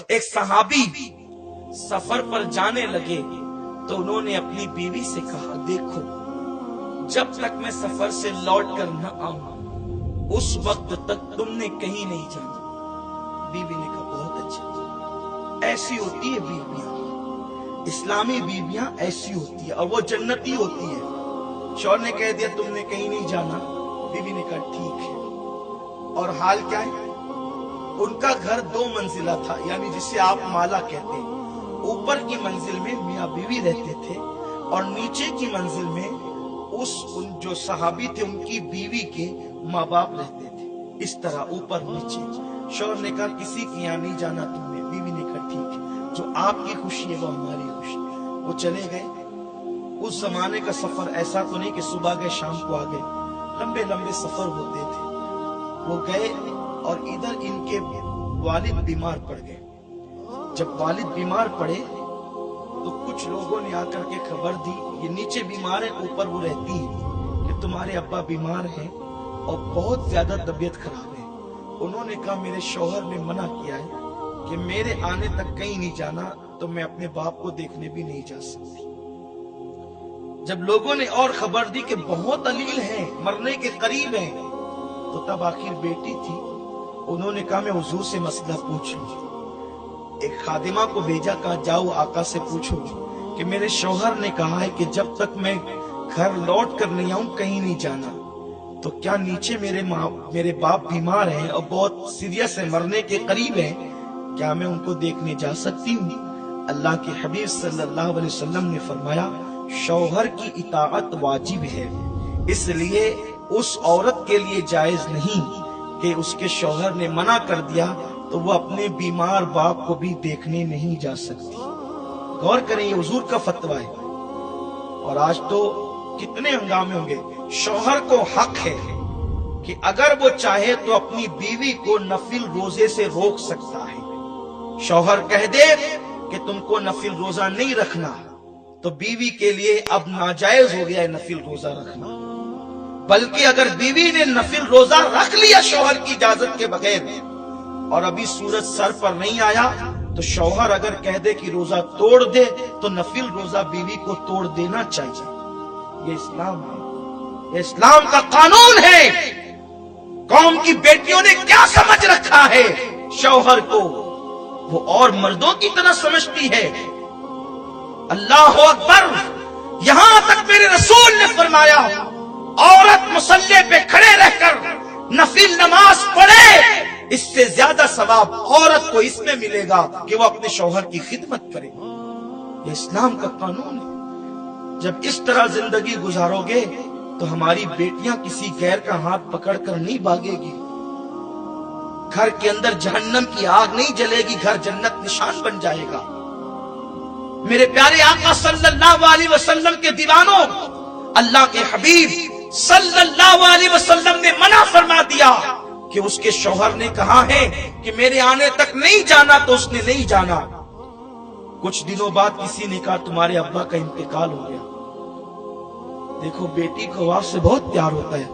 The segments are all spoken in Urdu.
ایک صحابی سفر پر جانے لگے تو انہوں نے اپنی بیوی سے کہا دیکھو جب تک میں سفر سے لوٹ کر نہ آؤں اس وقت تک تم نے کہیں نہیں جانا۔ بیوی نے کہا بہت اچھا، ایسی ہوتی ہے بیویاں، اسلامی بیویاں ایسی ہوتی ہے اور وہ جنتی ہوتی ہے۔ شوہر نے کہہ دیا تم نے کہیں نہیں جانا، بیوی نے کہا ٹھیک ہے۔ اور حال کیا ہے؟ ان کا گھر 2 منزلہ تھا، یعنی جسے آپ مالا کہتے ہیں۔ اوپر کی منزل میں میاں بیوی رہتے تھے اور نیچے کی منزل میں ان جو صحابی تھے ان کی بیوی کے ماں باپ رہتے تھے، اس طرح اوپر نیچے۔ شوہر نے کہا کسی کے یہاں نہیں جانا تم نے، بیوی نے کہا ٹھیک ہے، جو آپ کی خوشی ہے وہ ہماری خوشی ہے۔ وہ چلے گئے۔ اس زمانے کا سفر ایسا تو نہیں کہ صبح گئے شام کو آ گئے، لمبے لمبے سفر ہوتے تھے۔ وہ گئے اور ادھر ان کے والد بیمار پڑ گئے۔ جب والد بیمار پڑے تو کچھ لوگوں نے آ کر کے خبر دی، یہ نیچے بیمار ہے اوپر وہ رہتی ہیں، کہ تمہارے ابا بیمار ہیں اور بہت زیادہ طبیعت خراب ہے۔ انہوں نے کہا میرے شوہر نے منع کیا ہے کہ میرے آنے تک کہیں نہیں جانا، تو میں اپنے باپ کو دیکھنے بھی نہیں جا سکتی۔ جب لوگوں نے اور خبر دی کہ بہت علیل ہیں، مرنے کے قریب ہیں، تو تب آخر بیٹی تھی، انہوں نے کہا میں حضور سے مسئلہ پوچھ لوں۔ ایک خادمہ کو بھیجا، کہا جاؤ آقا سے پوچھو کہ میرے شوہر نے کہا ہے کہ جب تک میں گھر لوٹ کر نہیں آؤں کہیں نہیں جانا، تو کیا نیچے میرے باپ بیمار ہیں اور بہت سیریس ہے، مرنے کے قریب ہیں، کیا میں ان کو دیکھنے جا سکتی ہوں؟ اللہ کے حبیب صلی اللہ علیہ وسلم نے فرمایا شوہر کی اطاعت واجب ہے، اس لیے اس عورت کے لیے جائز نہیں کہ اس کے شوہر نے منع کر دیا تو وہ اپنے بیمار باپ کو بھی دیکھنے نہیں جا سکتی۔ غور کریں یہ حضور کا فتویٰ ہے۔ اور آج تو کتنے ہنگامے ہوں گے۔ شوہر کو حق ہے کہ اگر وہ چاہے تو اپنی بیوی کو نفل روزے سے روک سکتا ہے۔ شوہر کہہ دے کہ تم کو نفل روزہ نہیں رکھنا تو بیوی کے لیے اب ناجائز ہو گیا ہے نفل روزہ رکھنا۔ بلکہ اگر بیوی نے نفل روزہ رکھ لیا شوہر کی اجازت کے بغیر اور ابھی سورج سر پر نہیں آیا تو شوہر اگر کہہ دے کہ روزہ توڑ دے تو نفل روزہ بیوی کو توڑ دینا چاہیے۔ یہ اسلام ہے، یہ اسلام کا قانون ہے۔ قوم کی بیٹیوں نے کیا سمجھ رکھا ہے شوہر کو، وہ اور مردوں کی طرح سمجھتی ہے۔ اللہ اکبر! یہاں تک میرے رسول نے فرمایا عورت مصلی پہ کھڑے رہ کر نفل نماز پڑھے، اس سے زیادہ ثواب عورت کو اس میں ملے گا کہ وہ اپنے شوہر کی خدمت کرے۔ یہ اسلام کا قانون ہے۔ جب اس طرح زندگی گزارو گے تو ہماری بیٹیاں کسی غیر کا ہاتھ پکڑ کر نہیں بھاگے گی، گھر کے اندر جہنم کی آگ نہیں جلے گی، گھر جنت نشان بن جائے گا۔ میرے پیارے آقا صلی اللہ علیہ وسلم کے دیوانوں، اللہ کے حبیب صلی اللہ علیہ وسلم نے منع فرما دیا کہ اس کے شوہر نے کہا ہے کہ میرے آنے تک نہیں جانا تو اس نے نہیں جانا۔ کچھ دنوں بعد کسی نے کہا تمہارے ابا کا انتقال ہو گیا۔ دیکھو بیٹی کو باپ سے بہت پیار ہوتا ہے۔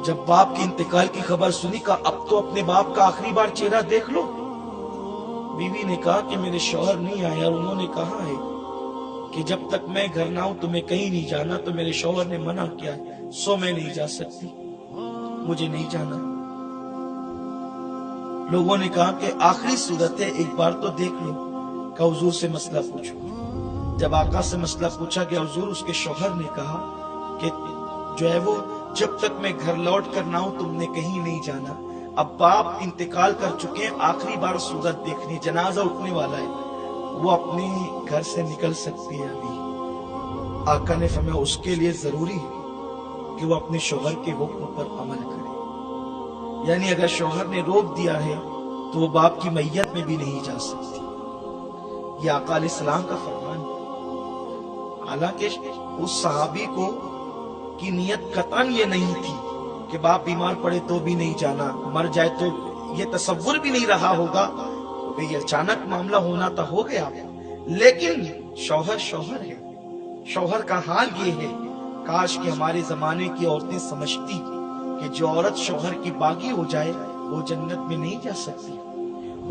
جب باپ کے انتقال کی خبر سنی کہا اب تو اپنے باپ کا آخری بار چہرہ دیکھ لو۔ بیوی نے کہا کہ میرے شوہر نہیں آئے اور انہوں نے کہا ہے کہ جب تک میں گھر نہ ہوں تمہیں کہیں نہیں جانا، تو میرے شوہر نے منع کیا سو میں نہیں جا سکتی، مجھے نہیں جانا۔ لوگوں نے کہا کہ آخری صورت ہے ایک بار تو دیکھ لو، کہ حضور سے مسئلہ پوچھو۔ جب آقا سے مسئلہ پوچھا کہ حضور، اس کے شوہر نے کہا کہ جو ہے وہ جب تک میں گھر لوٹ کر نہ ہوں تم نے کہیں نہیں جانا۔ اب باپ انتقال کر چکے ہیں، آخری بار صورت دیکھنی، جنازہ اٹھنے والا ہے، وہ اپنے گھر سے نکل سکتی ہے ابھی۔ آقا نے فرمایا اس کے لیے ضروری ہے کہ وہ اپنے شوہر کے حکم پر عمل کرے، یعنی اگر شوہر نے روک دیا ہے تو وہ باپ کی میت میں بھی نہیں جا سکتی۔ یہ آقا علیہ السلام کا فرمان ہے۔ حالانکہ اس صحابی کو کی نیت قطعاً یہ نہیں تھی کہ باپ بیمار پڑے تو بھی نہیں جانا، مر جائے تو یہ تصور بھی نہیں رہا ہوگا کہ یہ اچانک معاملہ ہونا تو ہو گیا، لیکن شوہر شوہر ہے۔ شوہر کا حال یہ ہے، کاش کہ ہمارے زمانے کی عورتیں سمجھتی کہ جو عورت شوہر کی باغی ہو جائے وہ جنت میں نہیں جا سکتی۔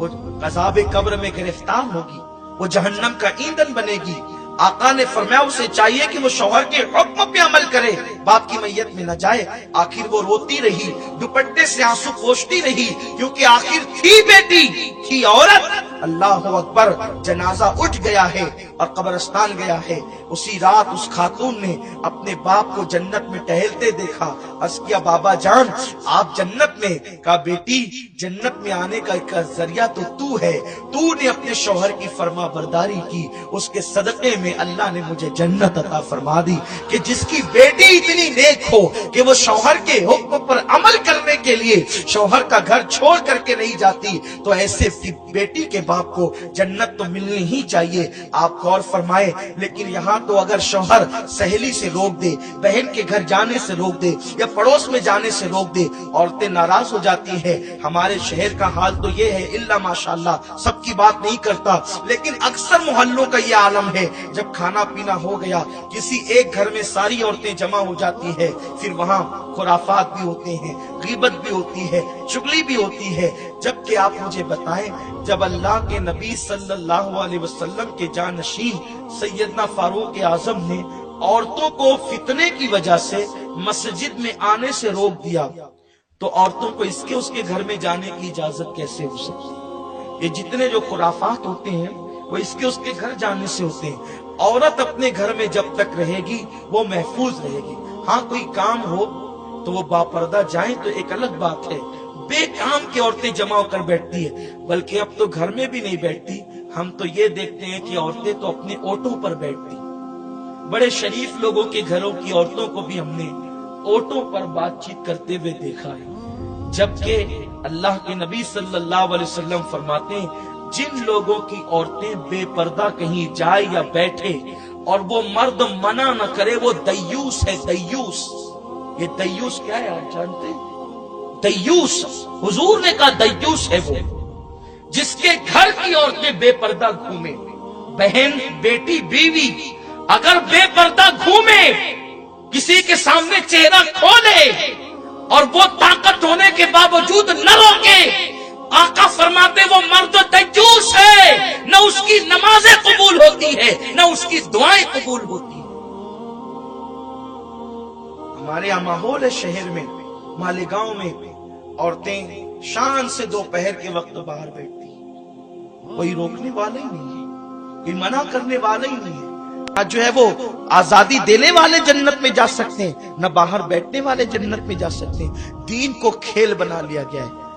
وہ عذاب قبر میں گرفتار ہوگی، وہ جہنم کا ایندھن بنے گی۔ آقا نے فرمایا اسے چاہیے کہ وہ شوہر کے حکم پہ عمل کرے، باپ کی میت میں نہ جائے۔ آخر وہ روتی رہی، دوپٹے سے آنسو پوچھتی رہی، کیونکہ آخر تھی بیٹی، تھی عورت۔ اللہ اکبر، جنازہ اٹھ گیا ہے اور قبرستان گیا ہے۔ اسی رات اس خاتون نے اپنے باپ کو جنت میں ٹہلتے دیکھا، عرض کیا بابا جان آپ جنت میں؟ کہا بیٹی جنت میں آنے کا ایک ذریعہ تو ہے، تو نے اپنے شوہر کی فرما برداری کی، اس کے صدقے میں اللہ نے مجھے جنت عطا فرما دی۔ کہ جس کی بیٹی اتنی نیک ہو کہ وہ شوہر کے حکم پر عمل کرنے کے لیے شوہر کا گھر چھوڑ کر کے نہیں جاتی، تو ایسے بیٹی کے باپ کو جنت تو ملنی ہی چاہیے۔ آپ غور فرمائے، لیکن یہاں تو اگر شوہر سہیلی سے روک دے، بہن کے گھر جانے سے روک دے یا پڑوس میں جانے سے روک دے، عورتیں ناراض ہو جاتی ہیں۔ ہمارے شہر کا حال تو یہ ہے، الا ماشاءاللہ سب کی بات نہیں کرتا، لیکن اکثر محلوں کا یہ عالم ہے، جب کھانا پینا ہو گیا کسی ایک گھر میں ساری عورتیں جمع ہو جاتی ہیں، پھر وہاں خرافات بھی ہوتے ہیں، غیبت بھی ہوتی ہے، چغلی بھی ہوتی ہے۔ جبکہ آپ مجھے بتائیں، جب اللہ کے نبی صلی اللہ علیہ وسلم کے جانشین سیدنا فاروق اعظم نے عورتوں کو فتنے کی وجہ سے مسجد میں آنے سے روک دیا، تو عورتوں کو اس کے گھر میں جانے کی اجازت کیسے ہو سکتی؟ یہ جتنے جو خرافات ہوتے ہیں وہ اس کے گھر جانے سے ہوتے ہیں۔ عورت اپنے گھر میں جب تک رہے گی وہ محفوظ رہے گی۔ ہاں کوئی کام ہو تو وہ باپردہ جائیں تو ایک الگ بات ہے، بے کام کی عورتیں جمع ہو کر بیٹھتی ہے، بلکہ اب تو گھر میں بھی نہیں بیٹھتی۔ ہم تو یہ دیکھتے ہیں کہ عورتیں تو اپنے آٹو پر بیٹھتی۔ بڑے شریف لوگوں کے گھروں کی عورتوں کو بھی ہم نے آٹو پر بات چیت کرتے ہوئے دیکھا ہے، جبکہ اللہ کے نبی صلی اللہ علیہ وسلم فرماتے ہیں جن لوگوں کی عورتیں بے پردہ کہیں جائے یا بیٹھے اور وہ مرد منع نہ کرے، وہ دیوس ہے۔ دیوس، یہ دیوس کیا ہے آپ جانتے ہیں؟ دیوس، حضور نے کہا دیوس ہے وہ جس کے گھر کی عورتیں بے پردہ گھومے۔ بہن، بیٹی، بیوی اگر بے پردہ گھومے، کسی کے سامنے چہرہ کھولے اور وہ طاقت ہونے کے باوجود نہ روکے، آقا فرماتے وہ مرد دیوس ہے، نہ اس کی نمازیں قبول ہوتی ہے نہ اس کی دعائیں قبول ہوتی ہیں۔ ہمارے یہاں ماحول ہے شہر میں، مالیگاؤں میں عورتیں شان سے دوپہر کے وقت باہر بیٹھتی ہیں، کوئی روکنے والا ہی نہیں ہے، کوئی منع کرنے والا ہی نہیں ہے۔ جو ہے وہ آزادی دینے والے جنت میں جا سکتے ہیں، نہ باہر بیٹھنے والے جنت میں جا سکتے ہیں۔ دین کو کھیل بنا لیا گیا ہے۔